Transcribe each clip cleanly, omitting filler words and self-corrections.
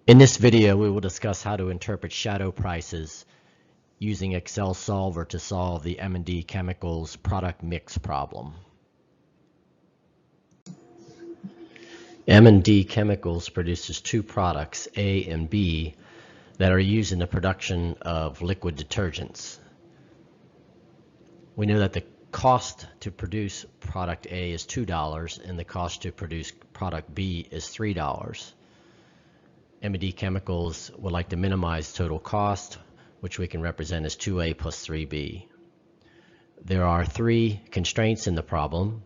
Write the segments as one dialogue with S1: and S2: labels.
S1: In this video, we will discuss how to interpret shadow prices using Excel Solver to solve the M&D Chemicals product mix problem. M&D Chemicals produces two products, A and B, that are used in the production of liquid detergents. We know that the cost to produce product A is $2 and the cost to produce product B is $3. M&D Chemicals would like to minimize total cost, which we can represent as 2A plus 3B. There are three constraints in the problem.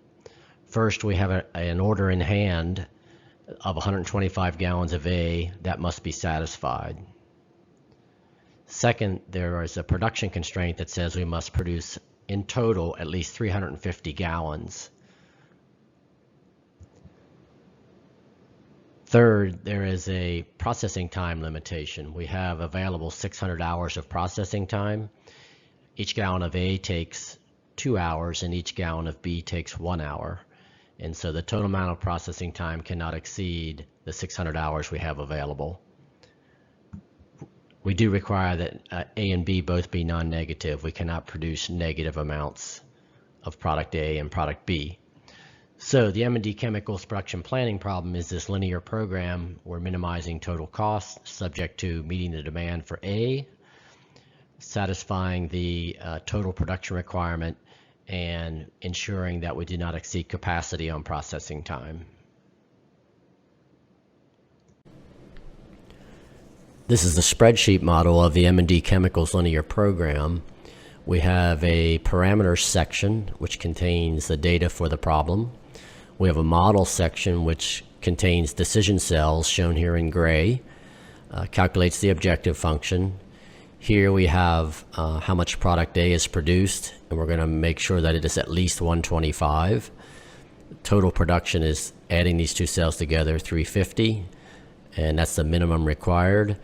S1: First, we have an order in hand of 125 gallons of A that must be satisfied. Second, there is a production constraint that says we must produce in total at least 350 gallons. Third, there is a processing time limitation. We have available 600 hours of processing time. Each gallon of A takes 2 hours and each gallon of B takes 1 hour. And so the total amount of processing time cannot exceed the 600 hours we have available. We do require that A and B both be non-negative. We cannot produce negative amounts of product A and product B. So the M&D Chemicals production planning problem is this linear program. We're minimizing total cost subject to meeting the demand for A, satisfying the total production requirement, and ensuring that we do not exceed capacity on processing time. This is the spreadsheet model of the M&D Chemicals linear program. We have a parameters section which contains the data for the problem. We have a model section which contains decision cells shown here in gray, calculates the objective function. Here we have how much product A is produced, and we're going to make sure that it is at least 125. Total production is, adding these two cells together, 350, and that's the minimum required.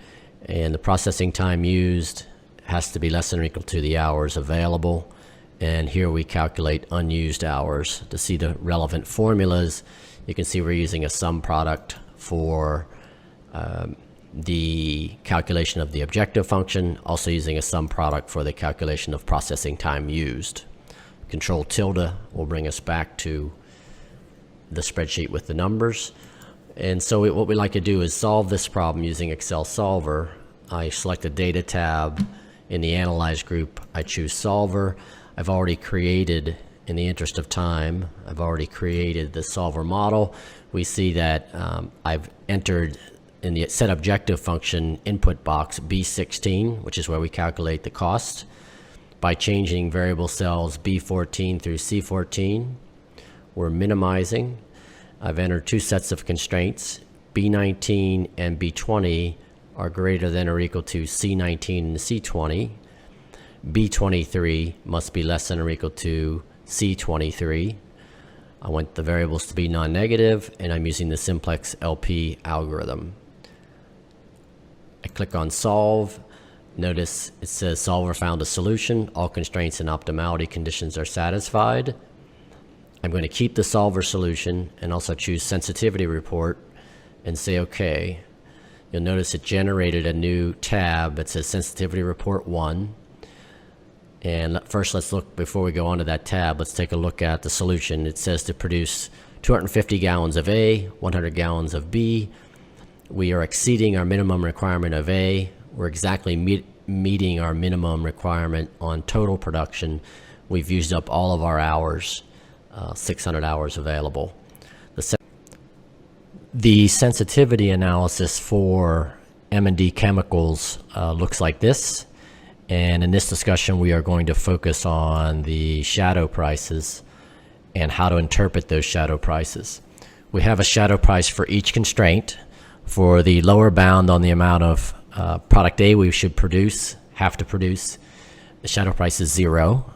S1: And the processing time used has to be less than or equal to the hours available. And here we calculate unused hours. To see the relevant formulas, you can see we're using a sum product for the calculation of the objective function, also using a sum product for the calculation of processing time used. Control tilde will bring us back to the spreadsheet with the numbers. And so what we like to do is solve this problem using Excel Solver. I select the Data tab. In the Analyze group, I choose Solver. I've already created, in the interest of time, I've already created the solver model. We see that I've entered in the set objective function input box B16, which is where we calculate the cost, by changing variable cells B14 through C14. We're minimizing. I've entered two sets of constraints. B19 and B20 are greater than or equal to C19 and C20. B23 must be less than or equal to C23. I want the variables to be non-negative, and I'm using the simplex LP algorithm. I click on Solve. Notice it says Solver found a solution. All constraints and optimality conditions are satisfied. I'm going to keep the solver solution and also choose Sensitivity Report and say OK. You'll notice it generated a new tab that says Sensitivity Report 1. And first, let's look, before we go on to that tab, let's take a look at the solution. It says to produce 250 gallons of A, 100 gallons of B. We are exceeding our minimum requirement of A. We're exactly meeting our minimum requirement on total production. We've used up all of our hours, 600 hours available. The sensitivity analysis for M&D Chemicals looks like this. And in this discussion, we are going to focus on the shadow prices and how to interpret those shadow prices. We have a shadow price for each constraint. For the lower bound on the amount of product A we should produce, have to produce, the shadow price is 0.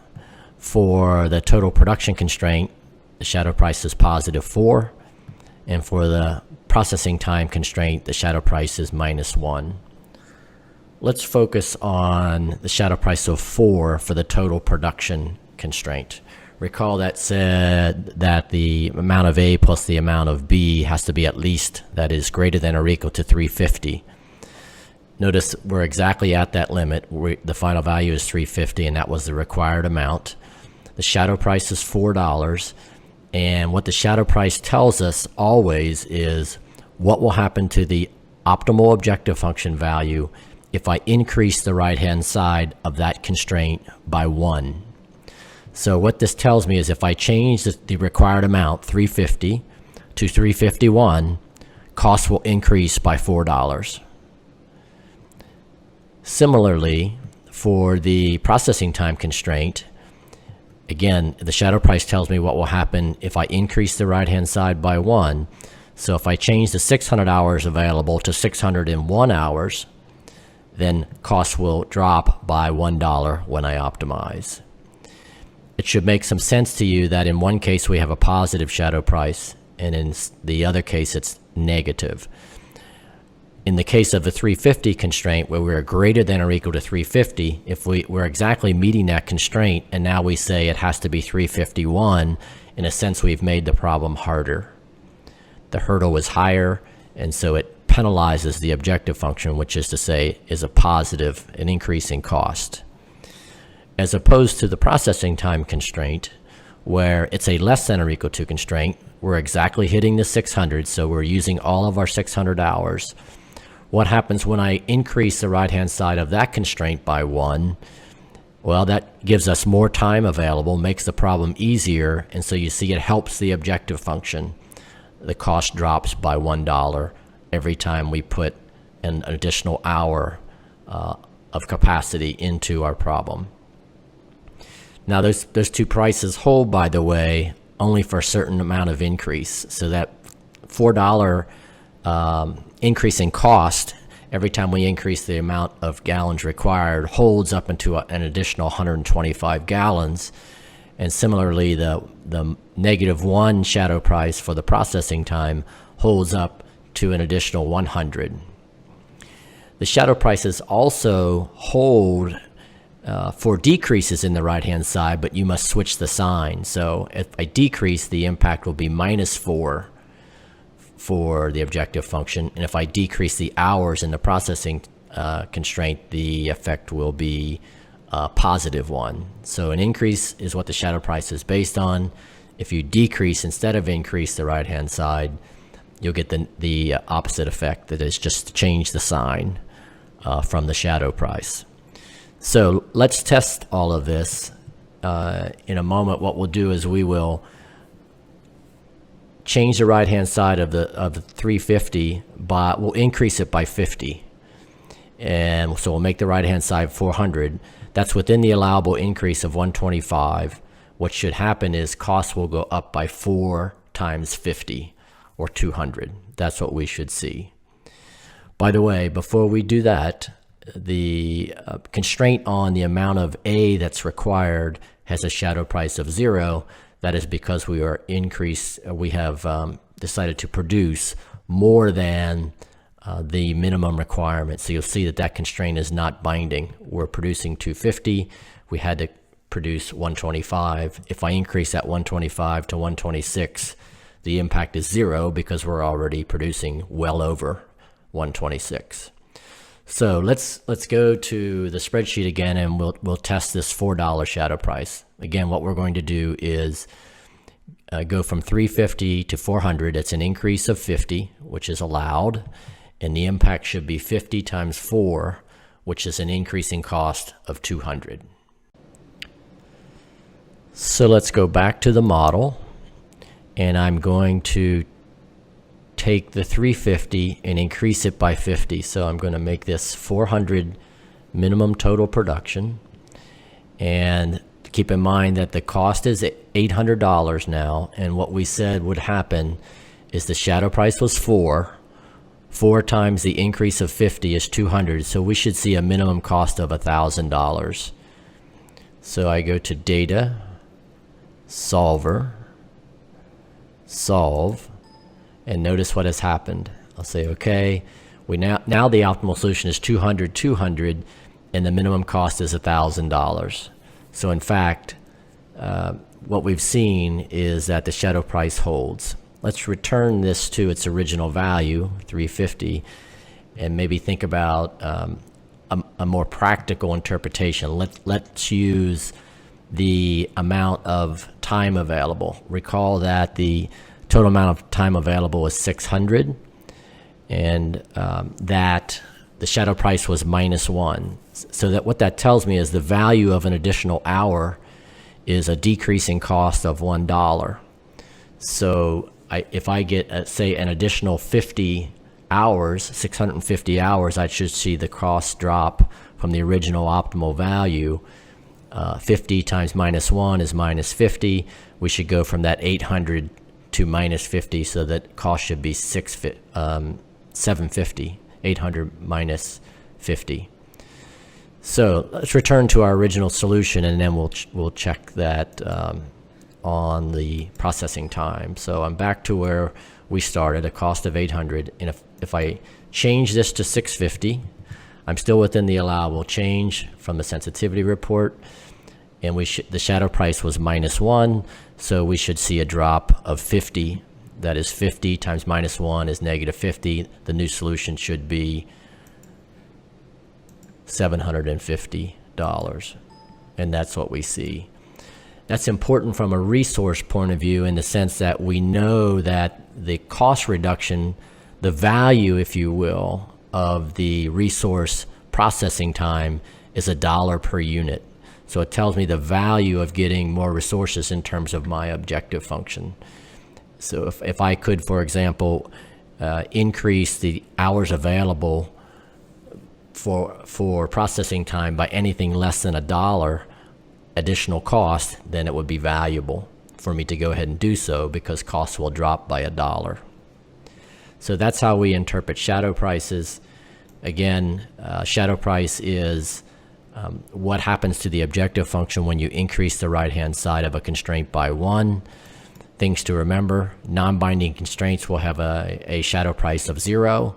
S1: For the total production constraint, the shadow price is positive 4. And for the processing time constraint, the shadow price is -1. Let's focus on the shadow price of 4 for the total production constraint. Recall that said that the amount of A plus the amount of B has to be at least, that is, greater than or equal to 350. Notice we're exactly at that limit. The final value is $3.50, and that was the required amount. The shadow price is $4, and what the shadow price tells us always is what will happen to the optimal objective function value if I increase the right-hand side of that constraint by 1. So what this tells me is if I change the required amount, $3.50, to $3.51, costs will increase by $4. Similarly, for the processing time constraint, again, the shadow price tells me what will happen if I increase the right-hand side by 1. So if I change the 600 hours available to 601 hours, then costs will drop by $1 when I optimize. It should make some sense to you that in one case we have a positive shadow price, and in the other case it's negative. In the case of the 350 constraint, where we're greater than or equal to 350, if we're exactly meeting that constraint, and now we say it has to be 351, in a sense we've made the problem harder. The hurdle is higher, and so it penalizes the objective function, which is to say is a positive, an increase in cost. As opposed to the processing time constraint, where it's a less than or equal to constraint, we're exactly hitting the 600, so we're using all of our 600 hours. What happens when I increase the right-hand side of that constraint by 1? Well, that gives us more time available, makes the problem easier, and so you see it helps the objective function. The cost drops by $1 every time we put an additional hour of capacity into our problem. Now, those two prices hold, by the way, only for a certain amount of increase. So that $4 increase in cost every time we increase the amount of gallons required holds up into an additional 125 gallons. And similarly, the -1 shadow price for the processing time holds up to an additional 100. The shadow prices also hold for decreases in the right-hand side, but you must switch the sign. So if I decrease, the impact will be -4 for the objective function, and if I decrease the hours in the processing constraint, the effect will be +1. So an increase is what the shadow price is based on. If you decrease instead of increase the right-hand side, you'll get the opposite effect, that is just change the sign from the shadow price. So let's test all of this. In a moment, what we'll do is we will change the right-hand side of the 350 by, we'll increase it by 50. And so we'll make the right-hand side 400. That's within the allowable increase of 125. What should happen is costs will go up by 4 times 50, or 200. That's what we should see. By the way, before we do that, the constraint on the amount of A that's required has a shadow price of 0. That is because we have decided to produce more than the minimum requirement. So you'll see that that constraint is not binding. We're producing 250. We had to produce 125. If I increase that 125 to 126, the impact is 0 because we're already producing well over 126. So let's go to the spreadsheet again, and we'll test this $4 shadow price. Again, what we're going to do is go from 350 to 400. It's an increase of 50, which is allowed, and the impact should be 50 times 4, which is an increasing cost of 200. So let's go back to the model, and I'm going to take the 350 and increase it by 50. So I'm going to make this 400 minimum total production, and keep in mind that the cost is $800 now, and what we said would happen is the shadow price was 4 times the increase of 50 is 200, so we should see a minimum cost of $1,000. So I go to Data, Solver, Solve, and notice what has happened. I'll say okay. Now the optimal solution is 200, and the minimum cost is $1,000. So in fact, what we've seen is that the shadow price holds. Let's return this to its original value, 350, and maybe think about a more practical interpretation. Let's use the amount of time available. Recall that the total amount of time available is 600, and that the shadow price was -1. So that what that tells me is the value of an additional hour is a decreasing cost of $1. So if I get, say, an additional 50 hours, 650 hours, I should see the cost drop from the original optimal value. 50 times -1 is -50. We should go from that 800 to -50, so that cost should be 750. 800 minus 50. So let's return to our original solution, and then we'll check that on the processing time. So I'm back to where we started, a cost of 800, and if I change this to 650, I'm still within the allowable change from the sensitivity report, and the shadow price was -1, so we should see a drop of 50. That is 50 times -1 is -50. The new solution should be $750, and that's what we see. That's important from a resource point of view, in the sense that we know that the cost reduction, the value, if you will, of the resource processing time is $1 per unit. So it tells me the value of getting more resources in terms of my objective function. So if I could, for example, increase the hours available for processing time by anything less than $1 additional cost, then it would be valuable for me to go ahead and do so, because costs will drop by $1. So that's how we interpret shadow prices. Again, shadow price is what happens to the objective function when you increase the right-hand side of a constraint by 1. Things to remember: non-binding constraints will have a shadow price of 0.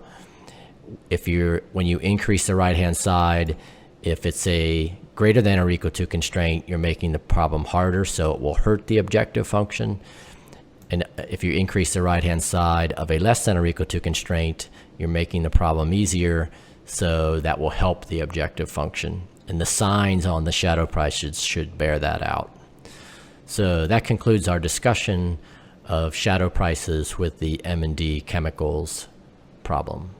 S1: When you increase the right-hand side, if it's a greater than or equal to constraint, you're making the problem harder, so it will hurt the objective function. And if you increase the right-hand side of a less than or equal to constraint, you're making the problem easier, so that will help the objective function. And the signs on the shadow price should bear that out. So that concludes our discussion of shadow prices with the M&D chemicals problem.